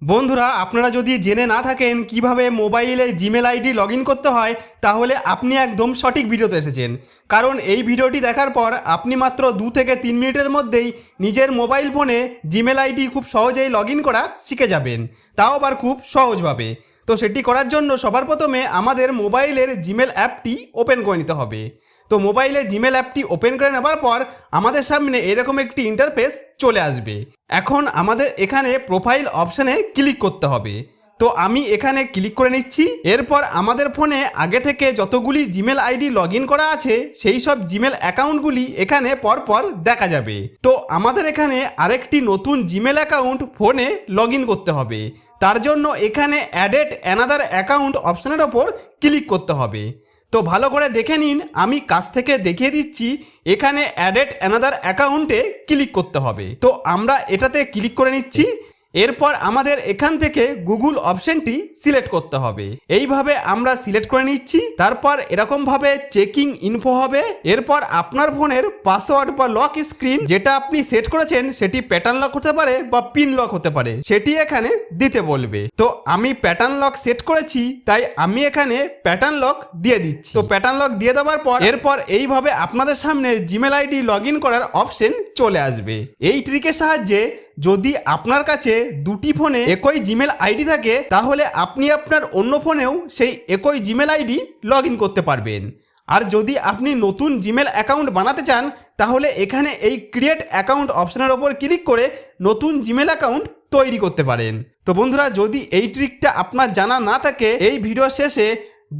বন্ধুরা, আপনারা যদি জেনে না থাকেন কিভাবে মোবাইলে জিমেল আইডি লগ ইন করতে হয়, তাহলে আপনি একদম সঠিক ভিডিওতে এসেছেন। কারণ এই ভিডিওটি দেখার পর আপনি মাত্র 2 থেকে 3 মিনিটের মধ্যেই নিজের মোবাইল ফোনে জিমেল আইডি খুব সহজেই লগ ইন করা শিখে যাবেন, তাও আবার খুব সহজভাবে। তো সেটি করার জন্য সবার প্রথমে আমাদের মোবাইলের জিমেল অ্যাপটি ওপেন করে নিতে হবে। তো মোবাইলে জিমেল অ্যাপটি ওপেন করে নেবার পর আমাদের সামনে এরকম একটি ইন্টারফেস চলে আসবে। এখন আমাদের এখানে প্রোফাইল অপশানে ক্লিক করতে হবে। তো আমি এখানে ক্লিক করে নিচ্ছি। এরপর আমাদের ফোনে আগে থেকে যতগুলি জিমেল আইডি লগ ইন করা আছে সেই সব জিমেল অ্যাকাউন্টগুলি এখানে পরপর দেখা যাবে। তো আমাদের এখানে আরেকটি নতুন জিমেল অ্যাকাউন্ট ফোনে লগ ইন করতে হবে। তার জন্য এখানে অ্যাডেড অ্যানাদার অ্যাকাউন্ট অপশানের ওপর ক্লিক করতে হবে। তো ভালো করে দেখে নিন, আমি কাছ থেকে দেখিয়ে দিচ্ছি। এখানে অ্যাডেড অ্যানাদার অ্যাকাউন্টে ক্লিক করতে হবে। তো আমরা এটাতে ক্লিক করে নিচ্ছি। এরপর আমাদের এখান থেকে গুগল অপশনটি সিলেক্ট করতে হবে। এইভাবে আমরা সিলেক্ট করে নিচ্ছি। তারপর এরকমভাবে চেকিং ইনফো হবে। এরপর আপনার ফোনের পাসওয়ার্ড বা লক স্ক্রিন যেটা আপনি সেট করেছেন সেটি প্যাটার্ন লক হতে পারে বা পিন লক হতে পারে, সেটি এখানে দিতে বলবে। তো আমি প্যাটার্ন লক সেট করেছি, তাই আমি এখানে প্যাটার্ন লক দিয়ে দিচ্ছি। তো প্যাটার্ন লক দিয়ে দেওয়ার পর এরপর এইভাবে আপনাদের সামনে জিমেল আইডি লগ ইন করার অপশন চলে আসবে। এই ট্রিকের সাহায্যে যদি আপনার কাছে দুটি ফোনে একই জিমেল আইডি থাকে, তাহলে আপনি আপনার অন্য ফোনেও সেই একই জিমেল আইডি লগ ইন করতে পারবেন। আর যদি আপনি নতুন জিমেল অ্যাকাউন্ট বানাতে চান, তাহলে এখানে এই ক্রিয়েট অ্যাকাউন্ট অপশনের ওপর ক্লিক করে নতুন জিমেল অ্যাকাউন্ট তৈরি করতে পারেন। তো বন্ধুরা, যদি এই ট্রিকটা আপনার জানা না থাকে, এই ভিডিও শেষে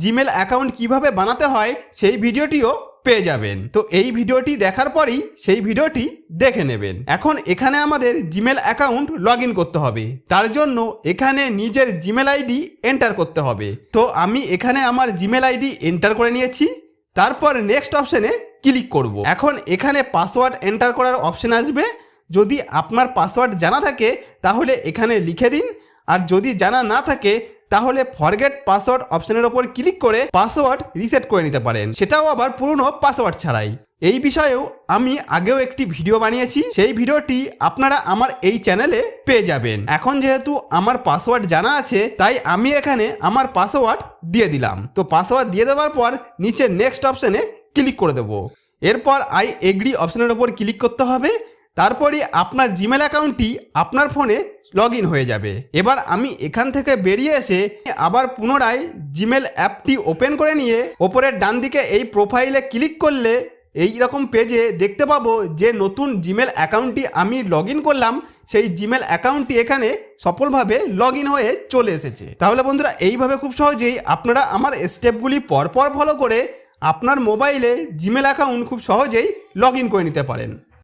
জিমেল অ্যাকাউন্ট কিভাবে বানাতে হয় সেই ভিডিওটিও পেয়ে যাবেন। তো এই ভিডিওটি দেখার পরেই সেই ভিডিওটি দেখে নেবেন। এখন এখানে আমাদের জিমেল অ্যাকাউন্ট লগ ইন করতে হবে। তার জন্য এখানে নিজের জিমেল আইডি এন্টার করতে হবে। তো আমি এখানে আমার জিমেল আইডি এন্টার করে নিয়েছি। তারপর নেক্সট অপশনে ক্লিক করব। এখন এখানে পাসওয়ার্ড এন্টার করার অপশন আসবে। যদি আপনার পাসওয়ার্ড জানা থাকে তাহলে এখানে লিখে দিন, আর যদি জানা না থাকে তাহলে ফরগেট পাসওয়ার্ড অপশনের ওপর ক্লিক করে পাসওয়ার্ড রিসেট করে নিতে পারেন, সেটাও আবার পুরনো পাসওয়ার্ড ছাড়াই। এই বিষয়েও আমি আগেও একটি ভিডিও বানিয়েছি, সেই ভিডিওটি আপনারা আমার এই চ্যানেলে পেয়ে যাবেন। এখন যেহেতু আমার পাসওয়ার্ড জানা আছে, তাই আমি এখানে আমার পাসওয়ার্ড দিয়ে দিলাম। তো পাসওয়ার্ড দিয়ে দেওয়ার পর নিচে নেক্সট অপশনে ক্লিক করে দেব। এরপর আই এগ্রি অপশনের ওপর ক্লিক করতে হবে। তারপরে আপনার জিমেল অ্যাকাউন্টটি আপনার ফোনে লগ ইন হয়ে যাবে। এবার আমি এখান থেকে বেরিয়ে এসে আবার পুনরায় জিমেল অ্যাপটি ওপেন করে নিয়ে ওপরের ডান দিকে এই প্রোফাইলে ক্লিক করলে এই রকম পেজে দেখতে পাবো যে নতুন জিমেল অ্যাকাউন্টটি আমি লগ ইন করলাম, সেই জিমেল অ্যাকাউন্টটি এখানে সফলভাবে লগ ইন হয়ে চলে এসেছে। তাহলে বন্ধুরা, এইভাবে খুব সহজেই আপনারা আমার স্টেপগুলি পরপর ফলো করে আপনার মোবাইলে জিমেল অ্যাকাউন্ট খুব সহজেই লগ ইন করে নিতে পারেন।